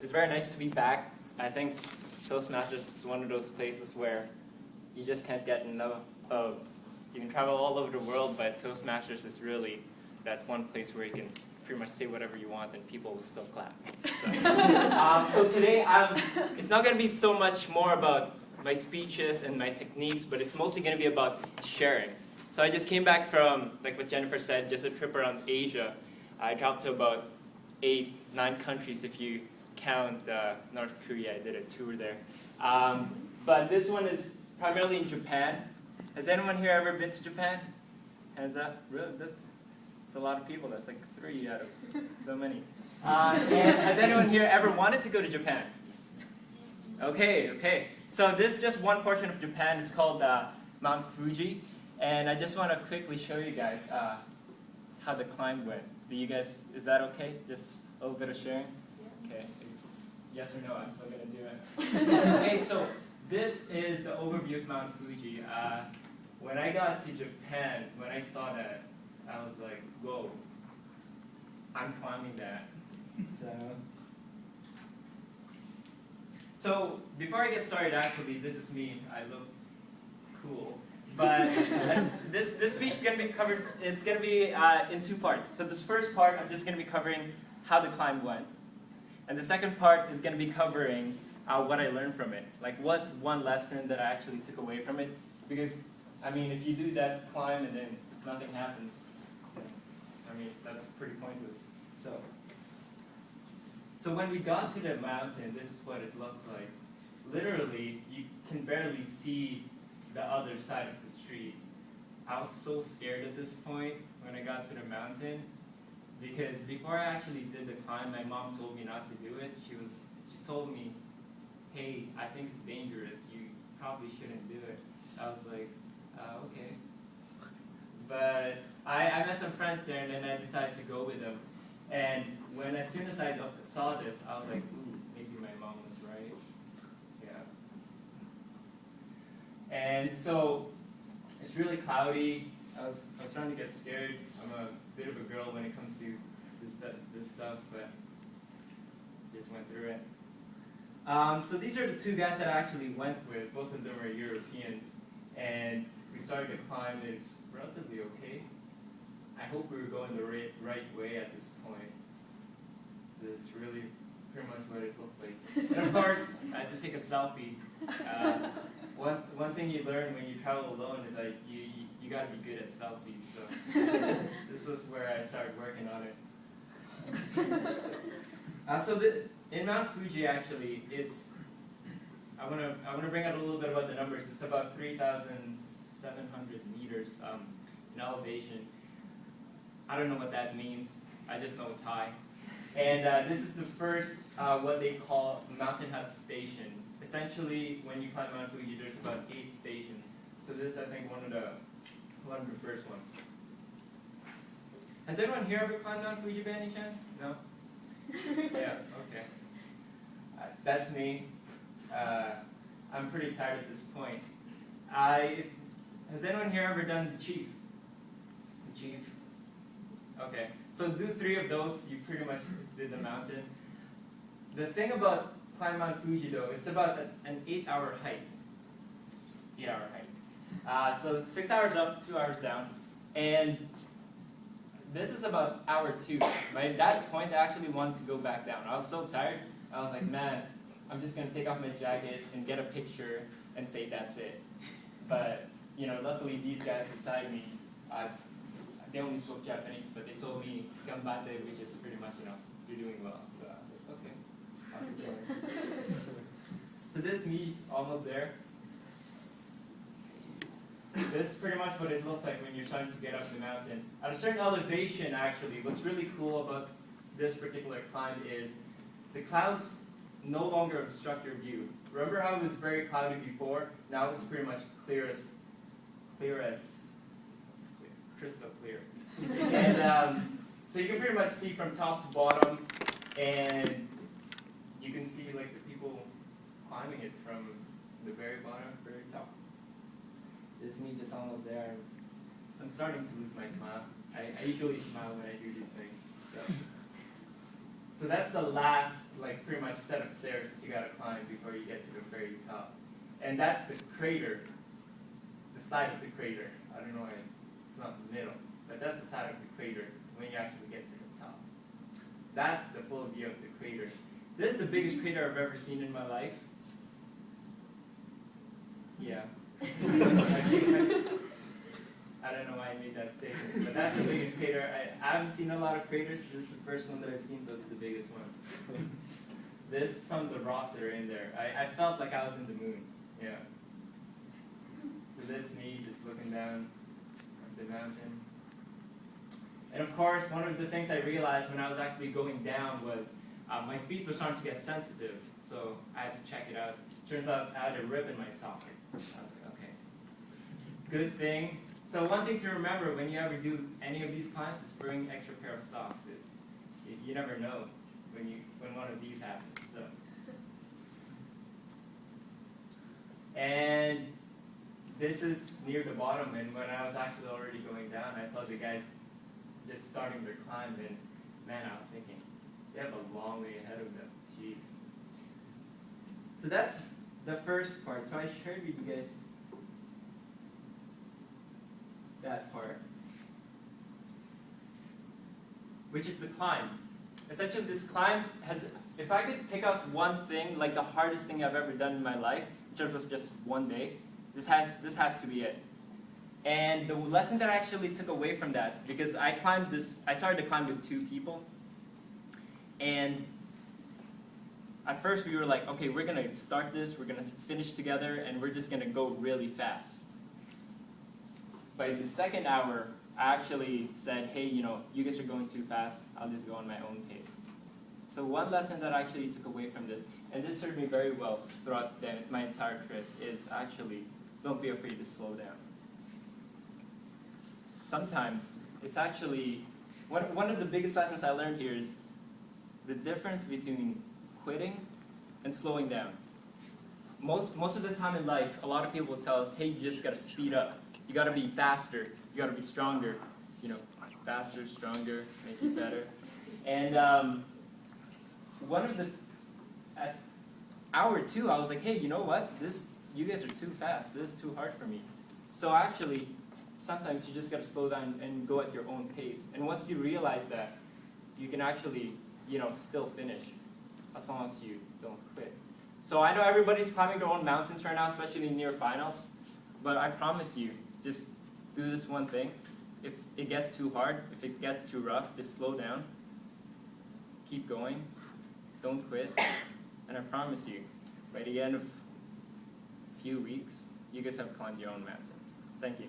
It's very nice to be back. I think Toastmasters is one of those places where you just can't get enough of. You can travel all over the world, but Toastmasters is really that one place where you can pretty much say whatever you want and people will still clap. So today, it's not going to be so much more about my speeches and my techniques, but it's mostly going to be about sharing. So I just came back from, like what Jennifer said, just a trip around Asia. I traveled to about 8, 9 countries if you count North Korea. I did a tour there. But this one is primarily in Japan. Has anyone here ever been to Japan? Hands up. Really? That's a lot of people. That's like 3 out of so many. And has anyone here ever wanted to go to Japan? Okay. So this is just one portion of Japan. It's called Mount Fuji. And I just want to quickly show you guys how the climb went. Do you guys, is that okay? Just a little bit of sharing? Okay. Yes or no? I'm still going to do it. Okay, so this is the overview of Mount Fuji. When I got to Japan, when I saw that, I was like, whoa, I'm climbing that. So before I get started, actually, this is me. I look cool. But this speech is going to be covered, it's going to be in 2 parts. So this first part, I'm just going to be covering how the climb went. And the second part is going to be covering what I learned from it. Like what one lesson that I actually took away from it. Because, I mean, if you do that climb and then nothing happens, I mean, that's pretty pointless. So when we got to the mountain, this is what it looks like. Literally, you can barely see the other side of the street. I was so scared at this point when I got to the mountain because before I actually did the climb, my mom told me not to do it. She told me, hey, I think it's dangerous. You probably shouldn't do it. I was like, okay. But I met some friends there, and then I decided to go with them. And as soon as I saw this, I was like, ooh, maybe my mom was right. Yeah. And so it's really cloudy. I was trying to get scared. I'm a bit of a girl when it comes to this stuff, but just went through it. So these are the 2 guys that I actually went with. Both of them are Europeans. And we started to climb. It's relatively okay. I hope we were going the right way at this point. This is really pretty much what it looks like. And of course, I had to take a selfie. One thing you learn when you travel alone is that you got to be good at selfies. So this was where I started working on it. In Mount Fuji, actually, I want to bring out a little bit about the numbers. It's about 3,700 meters in elevation. I don't know what that means. I just know it's high. And this is the first, what they call Mountain Hut Station. Essentially, when you climb Mount Fuji, there's about 8 stations. So this is, I think, one of the first ones. Has anyone here ever climbed Mount Fuji by any chance? No? Yeah, okay. That's me. I'm pretty tired at this point. Has anyone here ever done the Chief? The Chief? Okay, so do 3 of those, you pretty much did the mountain. The thing about climbing Mount Fuji though, it's about an 8-hour hike. 8-hour hike. So 6 hours up, 2 hours down. And this is about hour 2. At that point, I actually wanted to go back down. I was so tired. I was like, man, I'm just going to take off my jacket and get a picture and say that's it. But, luckily these guys beside me, they only spoke Japanese, but they told me "Ganbatte," which is pretty much, you're doing well. So I was like, okay, I'll keep going. So this is me almost there. This is pretty much what it looks like when you're starting to get up the mountain. At a certain elevation, actually, what's really cool about this particular climb is the clouds no longer obstruct your view. Remember how it was very cloudy before? Now it's pretty much crystal clear. And so you can pretty much see from top to bottom, and you can see like the people climbing it from the very bottom, very top. This is me just almost there. I'm starting to lose my smile. I usually smile when I do these things. So that's the last, like, pretty much set of stairs that you gotta climb before you get to the very top. And that's the crater, the side of the crater. I don't know why it's not the middle, but that's the side of the crater when you actually get to the top. That's the full view of the crater. This is the biggest crater I've ever seen in my life. Yeah. I don't know why I made that statement, but that's the biggest crater. I haven't seen a lot of craters. This is the first one that I've seen, so it's the biggest one. This, some of the rocks that are in there. I felt like I was in the moon. Yeah. So this me just looking down the mountain. And of course, one of the things I realized when I was actually going down was my feet were starting to get sensitive, so I had to check it out. Turns out I had a rip in my sock. I was like, okay. Good thing. So one thing to remember when you ever do any of these climbs is bring extra pair of socks. You never know when one of these happens. So. And this is near the bottom, and when I was actually already going down, I saw the guys just starting their climb, and man, I was thinking, they have a long way ahead of them. Jeez. So that's the first part. So I shared with you guys that part, which is the climb. Essentially, this climb has, if I could pick out one thing, like the hardest thing I've ever done in my life, in terms of just one day, this has to be it. And the lesson that I actually took away from that, because I started to climb with 2 people, and at first we were like, okay, we're gonna start this, we're gonna finish together, and we're just gonna go really fast. By the second hour, I actually said, hey, you guys are going too fast, I'll just go on my own pace. So one lesson that I actually took away from this, and this served me very well throughout my entire trip, is actually, don't be afraid to slow down. Sometimes, it's actually, one of the biggest lessons I learned here is the difference between quitting and slowing down. Most of the time in life, a lot of people will tell us, hey, you just gotta speed up. You gotta be faster, you gotta be stronger. Faster, stronger, make it better. And at hour 2, I was like, hey, you know what? You guys are too fast. This is too hard for me. So actually, sometimes you just gotta slow down and go at your own pace. And once you realize that, you can actually, still finish, as long as you don't quit. So I know everybody's climbing their own mountains right now, especially near finals. But I promise you, just do this one thing. If it gets too hard, if it gets too rough, just slow down. Keep going. Don't quit. And I promise you, by the end of a few weeks, you guys have climbed your own mountains. Thank you.